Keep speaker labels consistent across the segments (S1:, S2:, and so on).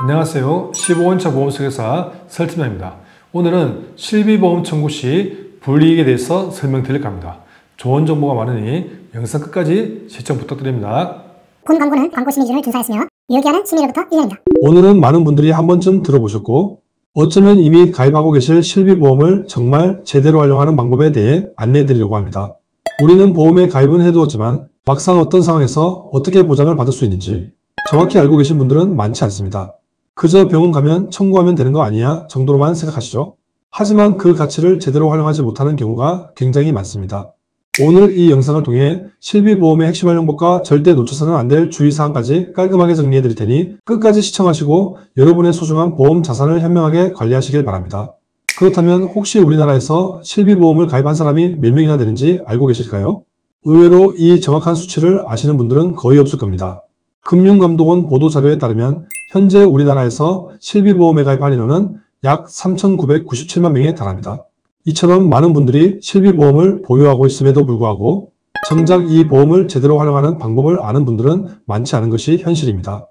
S1: 안녕하세요. 15원차 보험설계사 설팀장입니다. 오늘은 실비보험 청구 시 불이익에 대해서 설명드릴까 합니다. 좋은 정보가 많으니 영상 끝까지 시청 부탁드립니다.
S2: 본 광고는 광고 심의 기준을 준수하였으며 유효기한은 심의일로부터 1년입니다.
S1: 오늘은 많은 분들이 한 번쯤 들어보셨고 어쩌면 이미 가입하고 계실 실비보험을 정말 제대로 활용하는 방법에 대해 안내해드리려고 합니다. 우리는 보험에 가입은 해두었지만 막상 어떤 상황에서 어떻게 보장을 받을 수 있는지 정확히 알고 계신 분들은 많지 않습니다. 그저 병원 가면 청구하면 되는 거 아니야 정도로만 생각하시죠. 하지만 그 가치를 제대로 활용하지 못하는 경우가 굉장히 많습니다. 오늘 이 영상을 통해 실비보험의 핵심 활용법과 절대 놓쳐서는 안 될 주의사항까지 깔끔하게 정리해 드릴 테니 끝까지 시청하시고 여러분의 소중한 보험 자산을 현명하게 관리하시길 바랍니다. 그렇다면 혹시 우리나라에서 실비보험을 가입한 사람이 몇 명이나 되는지 알고 계실까요? 의외로 이 정확한 수치를 아시는 분들은 거의 없을 겁니다. 금융감독원 보도자료에 따르면 현재 우리나라에서 실비보험에 가입한 인원은 약 3,997만 명에 달합니다. 이처럼 많은 분들이 실비보험을 보유하고 있음에도 불구하고 정작 이 보험을 제대로 활용하는 방법을 아는 분들은 많지 않은 것이 현실입니다.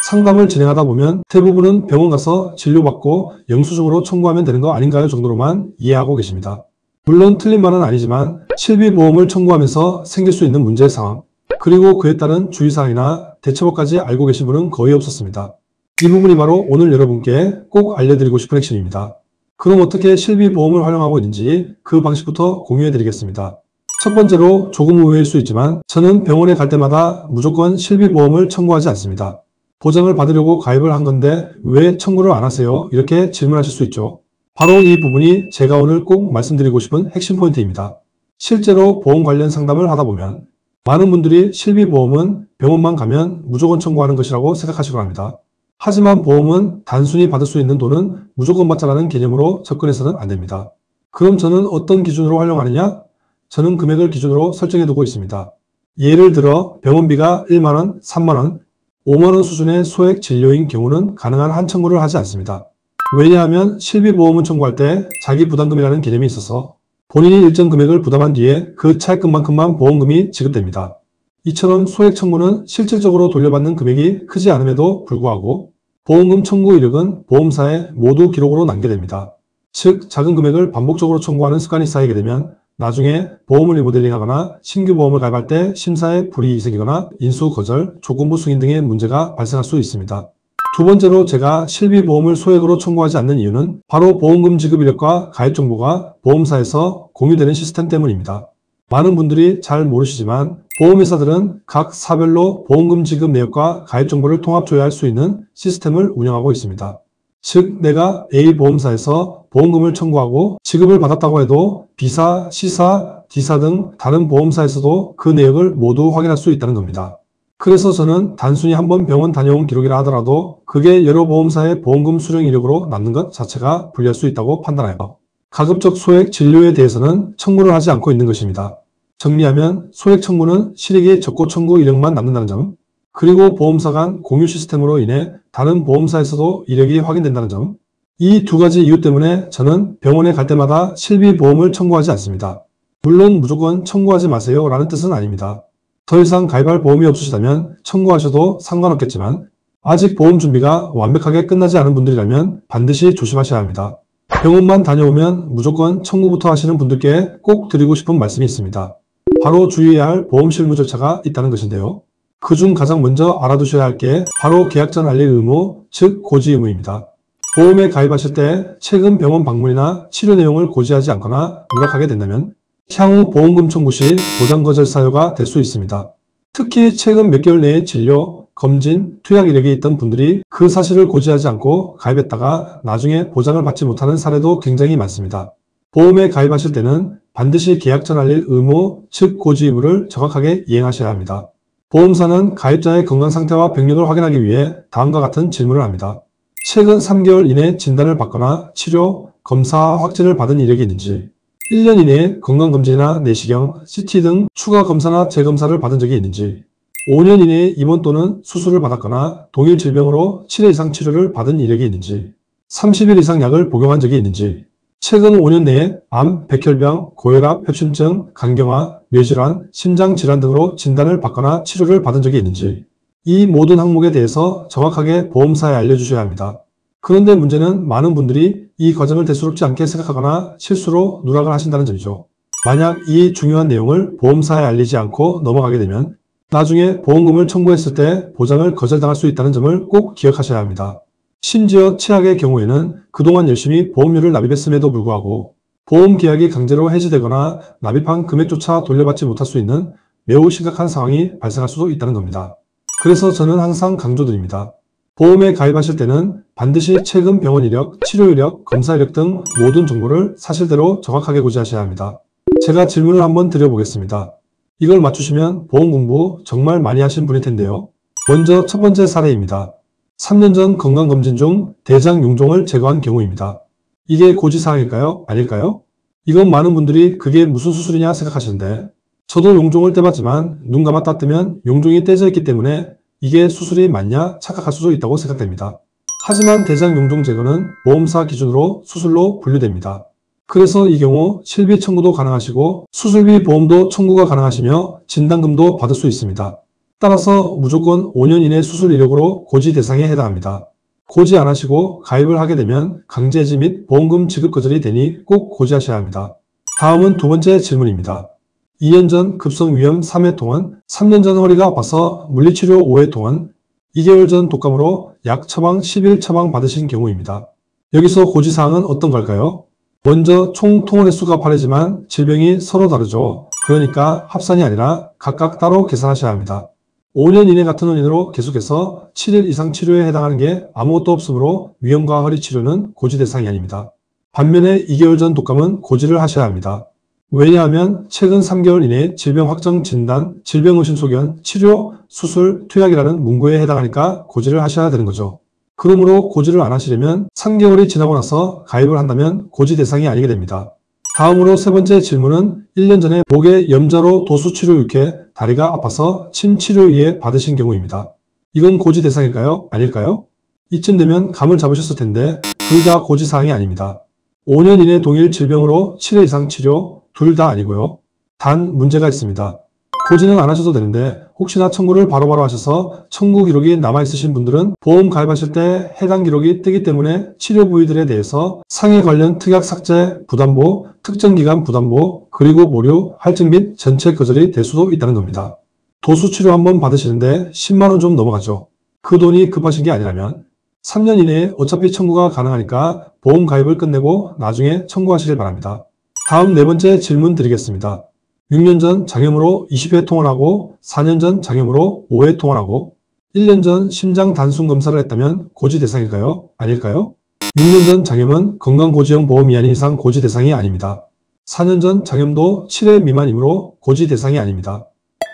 S1: 상담을 진행하다 보면 대부분은 병원 가서 진료받고 영수증으로 청구하면 되는 거 아닌가요 정도로만 이해하고 계십니다. 물론 틀린 말은 아니지만 실비보험을 청구하면서 생길 수 있는 문제 상황 그리고 그에 따른 주의사항이나 대처법까지 알고 계신 분은 거의 없었습니다. 이 부분이 바로 오늘 여러분께 꼭 알려드리고 싶은 핵심입니다. 그럼 어떻게 실비보험을 활용하고 있는지 그 방식부터 공유해 드리겠습니다. 첫 번째로 조금 의외일 수 있지만 저는 병원에 갈 때마다 무조건 실비보험을 청구하지 않습니다. 보장을 받으려고 가입을 한 건데 왜 청구를 안 하세요? 이렇게 질문하실 수 있죠. 바로 이 부분이 제가 오늘 꼭 말씀드리고 싶은 핵심 포인트입니다. 실제로 보험 관련 상담을 하다 보면 많은 분들이 실비보험은 병원만 가면 무조건 청구하는 것이라고 생각하시곤 합니다. 하지만 보험은 단순히 받을 수 있는 돈은 무조건 받자라는 개념으로 접근해서는 안 됩니다. 그럼 저는 어떤 기준으로 활용하느냐? 저는 금액을 기준으로 설정해 두고 있습니다. 예를 들어 병원비가 1만원, 3만원, 5만원 수준의 소액 진료인 경우는 가능한 한 청구를 하지 않습니다. 왜냐하면 실비보험을 청구할 때 자기 부담금이라는 개념이 있어서 본인이 일정 금액을 부담한 뒤에 그 차액금만큼만 보험금이 지급됩니다. 이처럼 소액 청구는 실질적으로 돌려받는 금액이 크지 않음에도 불구하고 보험금 청구 이력은 보험사에 모두 기록으로 남겨됩니다. 즉 작은 금액을 반복적으로 청구하는 습관이 쌓이게 되면 나중에 보험을 리모델링하거나 신규 보험을 가입할 때 심사에 불이익이 생기거나 인수 거절, 조건부 승인 등의 문제가 발생할 수 있습니다. 두 번째로 제가 실비보험을 소액으로 청구하지 않는 이유는 바로 보험금 지급 이력과 가입 정보가 보험사에서 공유되는 시스템 때문입니다. 많은 분들이 잘 모르시지만 보험회사들은 각 사별로 보험금 지급 내역과 가입 정보를 통합 조회할 수 있는 시스템을 운영하고 있습니다. 즉 내가 A 보험사에서 보험금을 청구하고 지급을 받았다고 해도 B사, C사, D사 등 다른 보험사에서도 그 내역을 모두 확인할 수 있다는 겁니다. 그래서 저는 단순히 한번 병원 다녀온 기록이라 하더라도 그게 여러 보험사의 보험금 수령 이력으로 남는 것 자체가 불리할 수 있다고 판단해요. 가급적 소액 진료에 대해서는 청구를 하지 않고 있는 것입니다. 정리하면 소액 청구는 실익의 적고 청구 이력만 남는다는 점, 그리고 보험사 간 공유 시스템으로 인해 다른 보험사에서도 이력이 확인된다는 점, 이 두 가지 이유 때문에 저는 병원에 갈 때마다 실비보험을 청구하지 않습니다. 물론 무조건 청구하지 마세요 라는 뜻은 아닙니다. 더 이상 가입할 보험이 없으시다면 청구하셔도 상관없겠지만 아직 보험 준비가 완벽하게 끝나지 않은 분들이라면 반드시 조심하셔야 합니다. 병원만 다녀오면 무조건 청구부터 하시는 분들께 꼭 드리고 싶은 말씀이 있습니다. 바로 주의해야 할 보험 실무 절차가 있다는 것인데요. 그중 가장 먼저 알아두셔야 할 게 바로 계약 전 알릴 의무, 즉 고지 의무입니다. 보험에 가입하실 때 최근 병원 방문이나 치료 내용을 고지하지 않거나 누락하게 된다면 향후 보험금 청구 시 보장 거절 사유가 될 수 있습니다. 특히 최근 몇 개월 내에 진료, 검진, 투약 이력이 있던 분들이 그 사실을 고지하지 않고 가입했다가 나중에 보장을 받지 못하는 사례도 굉장히 많습니다. 보험에 가입하실 때는 반드시 계약 전 알릴 의무, 즉 고지 의무를 정확하게 이행하셔야 합니다. 보험사는 가입자의 건강 상태와 병력을 확인하기 위해 다음과 같은 질문을 합니다. 최근 3개월 이내 진단을 받거나 치료, 검사, 확진을 받은 이력이 있는지, 1년 이내에 건강검진이나 내시경, CT 등 추가 검사나 재검사를 받은 적이 있는지, 5년 이내에 입원 또는 수술을 받았거나 동일 질병으로 7회 이상 치료를 받은 이력이 있는지, 30일 이상 약을 복용한 적이 있는지, 최근 5년 내에 암, 백혈병, 고혈압, 협심증, 간경화, 뇌질환, 심장질환 등으로 진단을 받거나 치료를 받은 적이 있는지, 이 모든 항목에 대해서 정확하게 보험사에 알려주셔야 합니다. 그런데 문제는 많은 분들이 이 과정을 대수롭지 않게 생각하거나 실수로 누락을 하신다는 점이죠. 만약 이 중요한 내용을 보험사에 알리지 않고 넘어가게 되면 나중에 보험금을 청구했을 때 보장을 거절당할 수 있다는 점을 꼭 기억하셔야 합니다. 심지어 최악의 경우에는 그동안 열심히 보험료를 납입했음에도 불구하고 보험 계약이 강제로 해지되거나 납입한 금액조차 돌려받지 못할 수 있는 매우 심각한 상황이 발생할 수도 있다는 겁니다. 그래서 저는 항상 강조드립니다. 보험에 가입하실 때는 반드시 최근 병원 이력, 치료 이력, 검사 이력 등 모든 정보를 사실대로 정확하게 고지하셔야 합니다. 제가 질문을 한번 드려보겠습니다. 이걸 맞추시면 보험 공부 정말 많이 하신 분일 텐데요. 먼저 첫 번째 사례입니다. 3년 전 건강검진 중 대장 용종을 제거한 경우입니다. 이게 고지사항일까요? 아닐까요? 이건 많은 분들이 그게 무슨 수술이냐 생각하시는데 저도 용종을 떼봤지만 눈 감았다 뜨면 용종이 떼져 있기 때문에 이게 수술이 맞냐 착각할 수도 있다고 생각됩니다. 하지만 대장 용종 제거는 보험사 기준으로 수술로 분류됩니다. 그래서 이 경우 실비 청구도 가능하시고 수술비 보험도 청구가 가능하시며 진단금도 받을 수 있습니다. 따라서 무조건 5년 이내 수술 이력으로 고지 대상에 해당합니다. 고지 안 하시고 가입을 하게 되면 강제해지 및 보험금 지급 거절이 되니 꼭 고지하셔야 합니다. 다음은 두 번째 질문입니다. 2년 전 급성위염 3회 동안, 3년 전 허리가 아파서 물리치료 5회 동안, 2개월 전 독감으로 약 처방 10일 처방 받으신 경우입니다. 여기서 고지사항은 어떤 걸까요? 먼저 총 통원 횟수가 8회지만 질병이 서로 다르죠. 그러니까 합산이 아니라 각각 따로 계산하셔야 합니다. 5년 이내 같은 원인으로 계속해서 7일 이상 치료에 해당하는 게 아무것도 없으므로 위염과 허리 치료는 고지 대상이 아닙니다. 반면에 2개월 전 독감은 고지를 하셔야 합니다. 왜냐하면 최근 3개월 이내 질병 확정 진단, 질병 의심 소견, 치료, 수술, 투약이라는 문구에 해당하니까 고지를 하셔야 되는 거죠. 그러므로 고지를 안 하시려면 3개월이 지나고 나서 가입을 한다면 고지 대상이 아니게 됩니다. 다음으로 세 번째 질문은 1년 전에 목에 염자로 도수치료 6회, 다리가 아파서 침치료 2회 받으신 경우입니다. 이건 고지 대상일까요? 아닐까요? 이쯤 되면 감을 잡으셨을 텐데 둘 다 고지사항이 아닙니다. 5년 이내 동일 질병으로 7회 이상 치료, 둘 다 아니고요. 단 문제가 있습니다. 고지는 안 하셔도 되는데 혹시나 청구를 바로바로 하셔서 청구 기록이 남아있으신 분들은 보험 가입하실 때 해당 기록이 뜨기 때문에 치료 부위들에 대해서 상해 관련 특약 삭제, 부담보, 특정 기간 부담보, 그리고 보류, 할증 및 전체 거절이 될 수도 있다는 겁니다. 도수치료 한번 받으시는데 10만원 좀 넘어가죠. 그 돈이 급하신 게 아니라면 3년 이내에 어차피 청구가 가능하니까 보험 가입을 끝내고 나중에 청구하시길 바랍니다. 다음 네 번째 질문 드리겠습니다. 6년 전 장염으로 20회 통원하고 4년 전 장염으로 5회 통원하고 1년 전 심장 단순 검사를 했다면 고지 대상일까요? 아닐까요? 6년 전 장염은 건강고지형 보험이하는 이상 고지 대상이 아닙니다. 4년 전 장염도 7회 미만이므로 고지 대상이 아닙니다.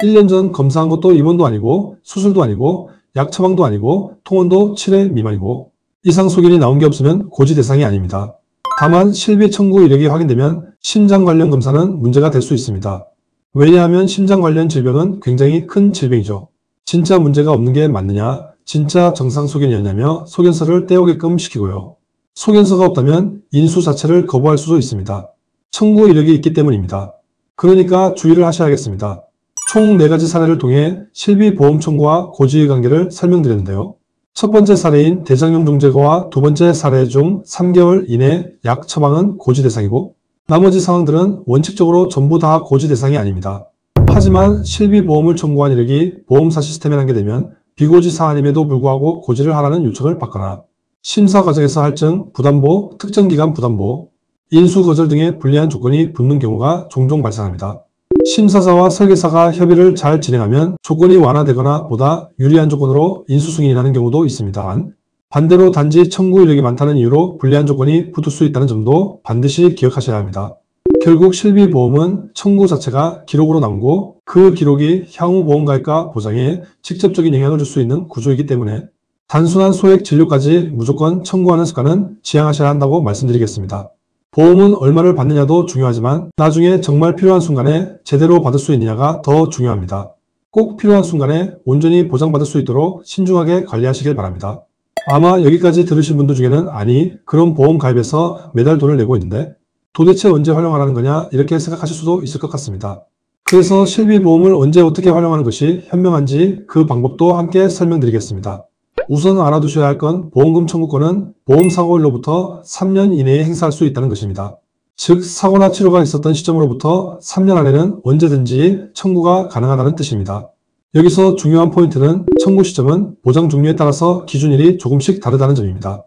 S1: 1년 전 검사한 것도 입원도 아니고 수술도 아니고 약 처방도 아니고 통원도 7회 미만이고 이상 소견이 나온 게 없으면 고지 대상이 아닙니다. 다만 실비 청구 이력이 확인되면 심장 관련 검사는 문제가 될 수 있습니다. 왜냐하면 심장 관련 질병은 굉장히 큰 질병이죠. 진짜 문제가 없는 게 맞느냐, 진짜 정상 소견이었냐며 소견서를 떼오게끔 시키고요. 소견서가 없다면 인수 자체를 거부할 수도 있습니다. 청구 이력이 있기 때문입니다. 그러니까 주의를 하셔야겠습니다. 총 4가지 사례를 통해 실비 보험 청구와 고지의 관계를 설명드렸는데요. 첫 번째 사례인 대장용종 제거와 두 번째 사례 중 3개월 이내 약 처방은 고지 대상이고 나머지 상황들은 원칙적으로 전부 다 고지 대상이 아닙니다. 하지만 실비보험을 청구한 이력이 보험사 시스템에 남게 되면 비고지 사안임에도 불구하고 고지를 하라는 요청을 받거나 심사 과정에서 할증, 부담보, 특정 기간 부담보, 인수 거절 등의 불리한 조건이 붙는 경우가 종종 발생합니다. 심사사와 설계사가 협의를 잘 진행하면 조건이 완화되거나 보다 유리한 조건으로 인수 승인이 나는 경우도 있습니다만 반대로 단지 청구 이력이 많다는 이유로 불리한 조건이 붙을 수 있다는 점도 반드시 기억하셔야 합니다. 결국 실비보험은 청구 자체가 기록으로 남고 그 기록이 향후 보험가입과 보장에 직접적인 영향을 줄 수 있는 구조이기 때문에 단순한 소액 진료까지 무조건 청구하는 습관은 지양하셔야 한다고 말씀드리겠습니다. 보험은 얼마를 받느냐도 중요하지만 나중에 정말 필요한 순간에 제대로 받을 수 있느냐가 더 중요합니다. 꼭 필요한 순간에 온전히 보장받을 수 있도록 신중하게 관리하시길 바랍니다. 아마 여기까지 들으신 분들 중에는 아니 그럼 보험 가입해서 매달 돈을 내고 있는데 도대체 언제 활용하라는 거냐 이렇게 생각하실 수도 있을 것 같습니다. 그래서 실비보험을 언제 어떻게 활용하는 것이 현명한지 그 방법도 함께 설명드리겠습니다. 우선 알아두셔야 할 건 보험금 청구권은 보험사고일로부터 3년 이내에 행사할 수 있다는 것입니다. 즉 사고나 치료가 있었던 시점으로부터 3년 안에는 언제든지 청구가 가능하다는 뜻입니다. 여기서 중요한 포인트는 청구 시점은 보장 종류에 따라서 기준일이 조금씩 다르다는 점입니다.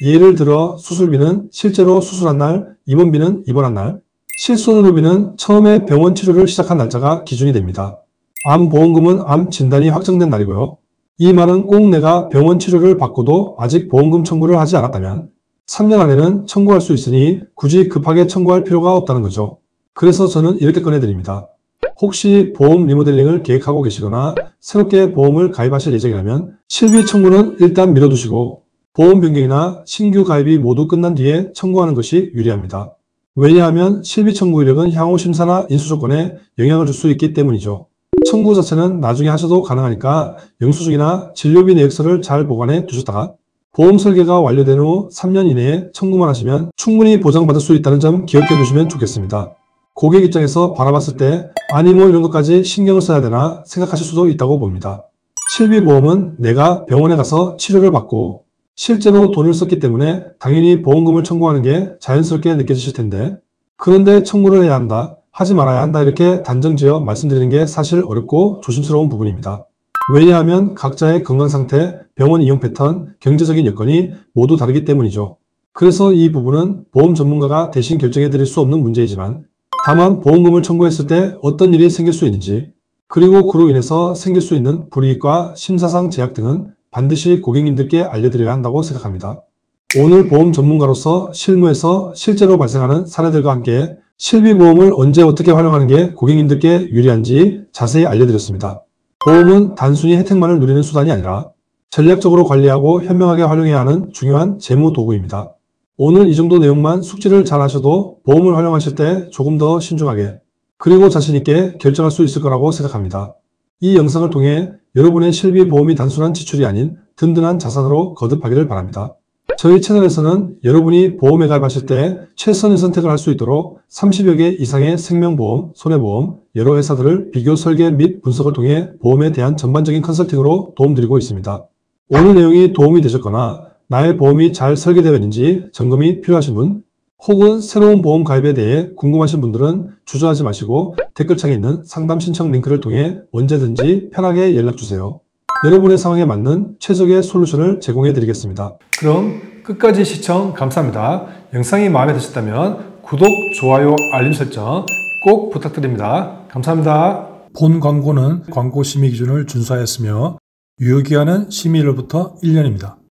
S1: 예를 들어 수술비는 실제로 수술한 날, 입원비는 입원한 날, 실손의료비는 처음에 병원 치료를 시작한 날짜가 기준이 됩니다. 암보험금은 암 진단이 확정된 날이고요. 이 말은 꼭 내가 병원 치료를 받고도 아직 보험금 청구를 하지 않았다면 3년 안에는 청구할 수 있으니 굳이 급하게 청구할 필요가 없다는 거죠. 그래서 저는 이렇게 꺼내드립니다. 혹시 보험 리모델링을 계획하고 계시거나 새롭게 보험을 가입하실 예정이라면 실비 청구는 일단 미뤄두시고 보험 변경이나 신규 가입이 모두 끝난 뒤에 청구하는 것이 유리합니다. 왜냐하면 실비 청구 이력은 향후 심사나 인수 조건에 영향을 줄 수 있기 때문이죠. 청구 자체는 나중에 하셔도 가능하니까 영수증이나 진료비 내역서를 잘 보관해 두셨다가 보험 설계가 완료된 후 3년 이내에 청구만 하시면 충분히 보장받을 수 있다는 점 기억해 두시면 좋겠습니다. 고객 입장에서 바라봤을 때 아니 뭐 이런 것까지 신경을 써야 되나 생각하실 수도 있다고 봅니다. 실비보험은 내가 병원에 가서 치료를 받고 실제로 돈을 썼기 때문에 당연히 보험금을 청구하는 게 자연스럽게 느껴지실 텐데 그런데 청구를 해야 한다, 하지 말아야 한다 이렇게 단정지어 말씀드리는 게 사실 어렵고 조심스러운 부분입니다. 왜냐하면 각자의 건강 상태, 병원 이용 패턴, 경제적인 여건이 모두 다르기 때문이죠. 그래서 이 부분은 보험 전문가가 대신 결정해 드릴 수 없는 문제이지만 다만 보험금을 청구했을 때 어떤 일이 생길 수 있는지 그리고 그로 인해서 생길 수 있는 불이익과 심사상 제약 등은 반드시 고객님들께 알려드려야 한다고 생각합니다. 오늘 보험 전문가로서 실무에서 실제로 발생하는 사례들과 함께 실비보험을 언제 어떻게 활용하는 게 고객님들께 유리한지 자세히 알려드렸습니다. 보험은 단순히 혜택만을 누리는 수단이 아니라 전략적으로 관리하고 현명하게 활용해야 하는 중요한 재무 도구입니다. 오늘 이 정도 내용만 숙지를 잘 하셔도 보험을 활용하실 때 조금 더 신중하게 그리고 자신있게 결정할 수 있을 거라고 생각합니다. 이 영상을 통해 여러분의 실비보험이 단순한 지출이 아닌 든든한 자산으로 거듭하기를 바랍니다. 저희 채널에서는 여러분이 보험에 가입하실 때 최선의 선택을 할 수 있도록 30여 개 이상의 생명보험, 손해보험, 여러 회사들을 비교 설계 및 분석을 통해 보험에 대한 전반적인 컨설팅으로 도움드리고 있습니다. 오늘 내용이 도움이 되셨거나 나의 보험이 잘 설계되어 있는지 점검이 필요하신 분, 혹은 새로운 보험 가입에 대해 궁금하신 분들은 주저하지 마시고 댓글창에 있는 상담 신청 링크를 통해 언제든지 편하게 연락주세요. 여러분의 상황에 맞는 최적의 솔루션을 제공해 드리겠습니다. 그럼 끝까지 시청 감사합니다. 영상이 마음에 드셨다면 구독, 좋아요, 알림 설정 꼭 부탁드립니다. 감사합니다. 본 광고는 광고 심의 기준을 준수하였으며 유효기간은 심의일로부터 1년입니다.